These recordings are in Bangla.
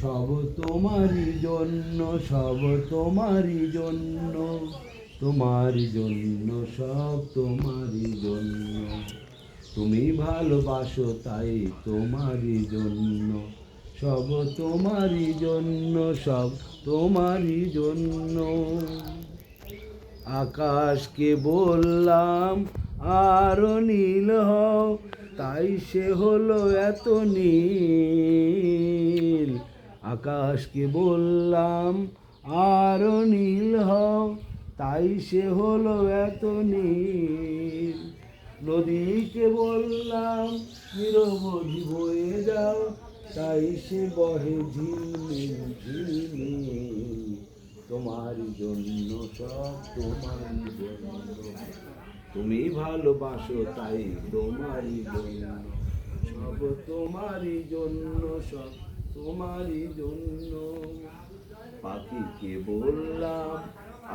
সব তোমারই জন্য, সব তোমারই জন্য, তোমারই জন্য, সব তোমারই জন্য। তুমি ভালোবাসো তাই তোমারই জন্য, সব তোমারই জন্য, সব তোমারই জন্য। আকাশকে বললাম আরো নীল হও, তাই সে হলো এত নীল। আকাশকে বললাম আরো নীল হও, তাই সে হলো এত নীল। নদীকে বললাম নিরবধি বয়ে যাও, তাই সে বহে ঝিলমিল ঝিলমিল। তোমারই জন্য, সব তোমারই জন্য, তুমি ভালোবাসো তাই তোমারই জন্য, সব তোমারই জন্য, সব তোমারই জন্য। পাখিকে বললাম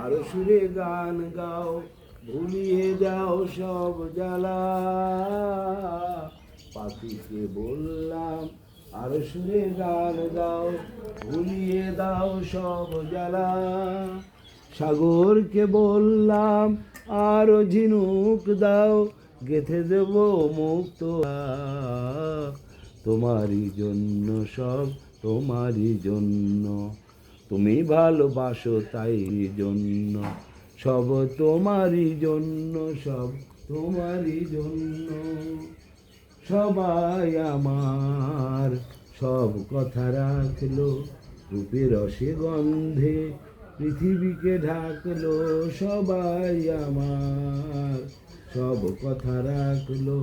আরো সুরে গান গাও, ভুলিয়ে যাও সব জ্বালা। পাখিকে বললাম আরো সুরে গান গাও, ভুলিয়ে দাও সব জ্বালা। সাগরকে বললাম আরো ঝিনুক দাও, গেথে দেব মুক্ত। তোমারই জন্য, সব তোমারই জন্য, তুমি ভালোবাসো তাই জন্য, সব তোমারই জন্য, সব তোমারই জন্য। সবাই আমার সব কথা রাখলো, রূপের রসে গন্ধে পৃথিবীকে ঢাকলো। সবাই আমার সব কথা রাখলো,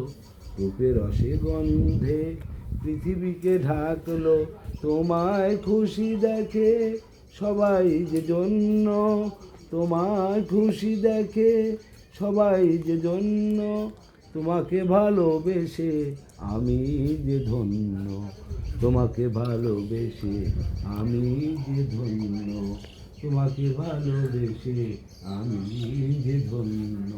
রূপের রসে গন্ধে পৃথিবীকে ঢাকলো। তোমায় খুশি দেখে সবাই যে জন্য, তোমায় খুশি দেখে সবাই যে জন্য। তোমাকে ভালোবেসে আমি যে ধন্য, তোমাকে ভালোবেসে আমি যে ধন্য, তোমাকে ভালোবেসে আমি যে ধন্য।